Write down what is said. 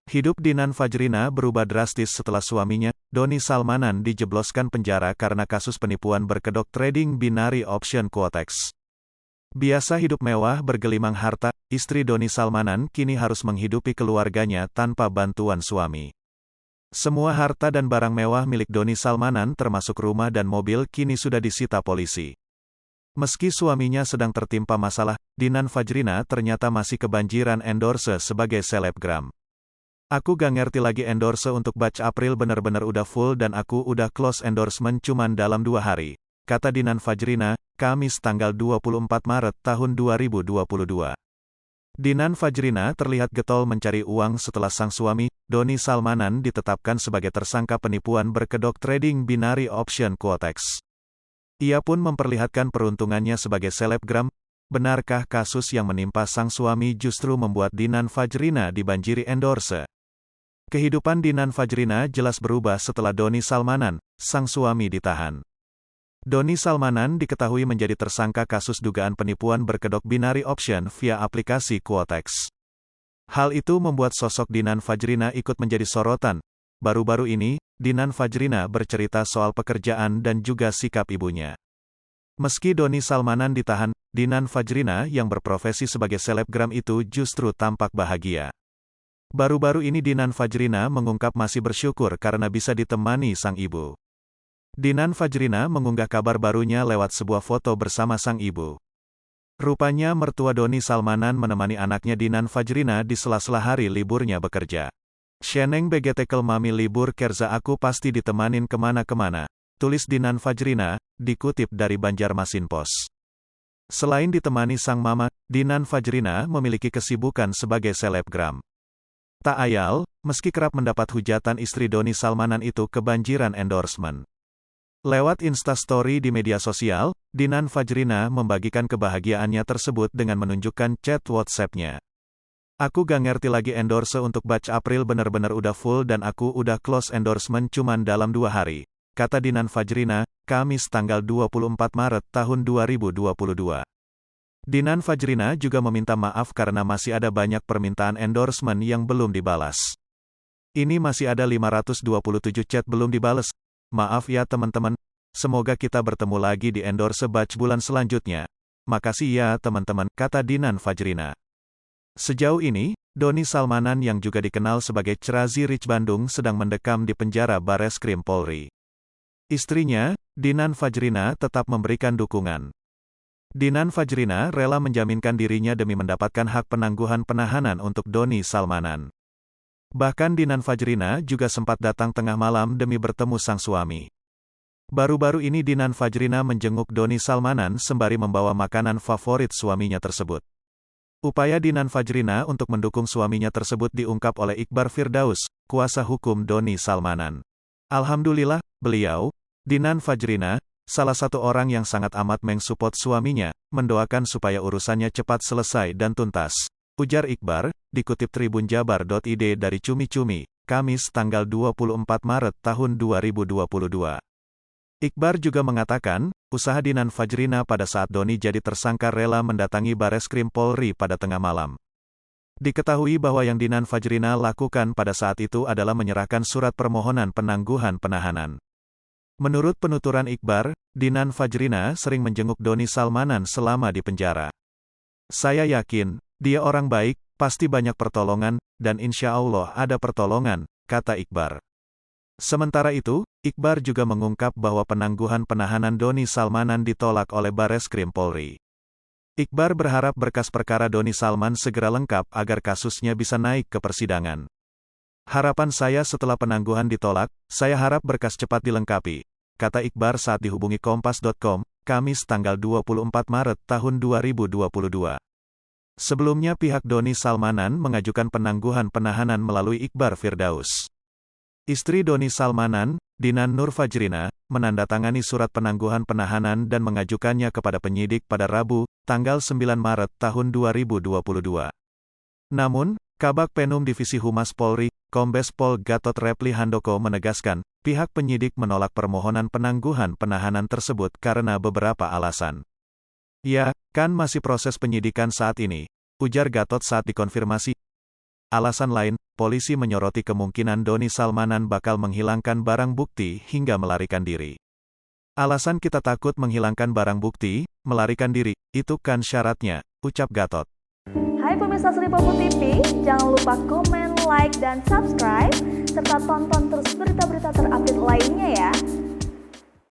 Hidup Dinan Fajrina berubah drastis setelah suaminya, Doni Salmanan dijebloskan penjara karena kasus penipuan berkedok trading binary option quotex. Biasa hidup mewah bergelimang harta, istri Doni Salmanan kini harus menghidupi keluarganya tanpa bantuan suami. Semua harta dan barang mewah milik Doni Salmanan termasuk rumah dan mobil kini sudah disita polisi. Meski suaminya sedang tertimpa masalah, Dinan Fajrina ternyata masih kebanjiran endorse sebagai selebgram. Aku gak ngerti lagi endorse untuk batch April bener-bener udah full dan aku udah close endorsement cuman dalam 2 hari, kata Dinan Fajrina, Kamis tanggal 24 Maret tahun 2022. Dinan Fajrina terlihat getol mencari uang setelah sang suami, Doni Salmanan ditetapkan sebagai tersangka penipuan berkedok trading binary option quotex. Ia pun memperlihatkan peruntungannya sebagai selebgram. Benarkah kasus yang menimpa sang suami justru membuat Dinan Fajrina dibanjiri endorse? Kehidupan Dinan Fajrina jelas berubah setelah Doni Salmanan, sang suami ditahan. Doni Salmanan diketahui menjadi tersangka kasus dugaan penipuan berkedok binary option via aplikasi Quotex. Hal itu membuat sosok Dinan Fajrina ikut menjadi sorotan. Baru-baru ini, Dinan Fajrina bercerita soal pekerjaan dan juga sikap ibunya. Meski Doni Salmanan ditahan, Dinan Fajrina yang berprofesi sebagai selebgram itu justru tampak bahagia. Baru-baru ini Dinan Fajrina mengungkap masih bersyukur karena bisa ditemani sang ibu. Dinan Fajrina mengunggah kabar barunya lewat sebuah foto bersama sang ibu. Rupanya mertua Doni Salmanan menemani anaknya Dinan Fajrina di sela-sela hari liburnya bekerja. Sheneng begetekel mami libur kerja aku pasti ditemanin kemana-kemana, tulis Dinan Fajrina, dikutip dari Banjarmasin Post. Selain ditemani sang mama, Dinan Fajrina memiliki kesibukan sebagai selebgram. Tak ayal, meski kerap mendapat hujatan istri Doni Salmanan itu kebanjiran endorsement. Lewat Instastory di media sosial, Dinan Fajrina membagikan kebahagiaannya tersebut dengan menunjukkan chat WhatsApp-nya. Aku gak ngerti lagi endorse untuk batch April bener-bener udah full dan aku udah close endorsement cuman dalam 2 hari, kata Dinan Fajrina, Kamis tanggal 24 Maret tahun 2022. Dinan Fajrina juga meminta maaf karena masih ada banyak permintaan endorsement yang belum dibalas. Ini masih ada 527 chat belum dibalas. Maaf ya teman-teman, semoga kita bertemu lagi di endorse batch bulan selanjutnya. Makasih ya teman-teman, kata Dinan Fajrina. Sejauh ini, Doni Salmanan yang juga dikenal sebagai Crazy Rich Bandung sedang mendekam di penjara Bareskrim Polri. Istrinya, Dinan Fajrina tetap memberikan dukungan. Dinan Fajrina rela menjaminkan dirinya demi mendapatkan hak penangguhan penahanan untuk Doni Salmanan. Bahkan Dinan Fajrina juga sempat datang tengah malam demi bertemu sang suami. Baru-baru ini Dinan Fajrina menjenguk Doni Salmanan sembari membawa makanan favorit suaminya tersebut. Upaya Dinan Fajrina untuk mendukung suaminya tersebut diungkap oleh Iqbar Firdaus, kuasa hukum Doni Salmanan. Alhamdulillah, beliau, Dinan Fajrina, salah satu orang yang sangat amat mensupport suaminya, mendoakan supaya urusannya cepat selesai dan tuntas, ujar Iqbar, dikutip tribunjabar.id dari Cumi Cumi, Kamis tanggal 24 Maret tahun 2022. Iqbar juga mengatakan, usaha Dinan Fajrina pada saat Doni jadi tersangka rela mendatangi Bareskrim Polri pada tengah malam. Diketahui bahwa yang Dinan Fajrina lakukan pada saat itu adalah menyerahkan surat permohonan penangguhan penahanan. Menurut penuturan Iqbar, Dinan Fajrina sering menjenguk Doni Salmanan selama di penjara. Saya yakin, dia orang baik, pasti banyak pertolongan, dan insya Allah ada pertolongan, kata Iqbar. Sementara itu, Iqbar juga mengungkap bahwa penangguhan penahanan Doni Salmanan ditolak oleh Bareskrim Polri. Iqbar berharap berkas perkara Doni Salman segera lengkap agar kasusnya bisa naik ke persidangan. Harapan saya setelah penangguhan ditolak, saya harap berkas cepat dilengkapi, kata Iqbar saat dihubungi Kompas.com, Kamis tanggal 24 Maret tahun 2022. Sebelumnya pihak Doni Salmanan mengajukan penangguhan penahanan melalui Iqbar Firdaus. Istri Doni Salmanan, Dinan Nur Fajrina, menandatangani surat penangguhan penahanan dan mengajukannya kepada penyidik pada Rabu, tanggal 9 Maret tahun 2022. Namun, Kabag Penum Divisi Humas Polri, Kombes Pol Gatot Repli Handoko menegaskan, pihak penyidik menolak permohonan penangguhan penahanan tersebut karena beberapa alasan. Ya, kan masih proses penyidikan saat ini, ujar Gatot saat dikonfirmasi. Alasan lain, polisi menyoroti kemungkinan Doni Salmanan bakal menghilangkan barang bukti hingga melarikan diri. Alasan kita takut menghilangkan barang bukti, melarikan diri, itu kan syaratnya, ucap Gatot. Hai pemirsa Sri Popo TV, jangan lupa komen, like, dan subscribe, serta tonton terus berita-berita terupdate lainnya ya.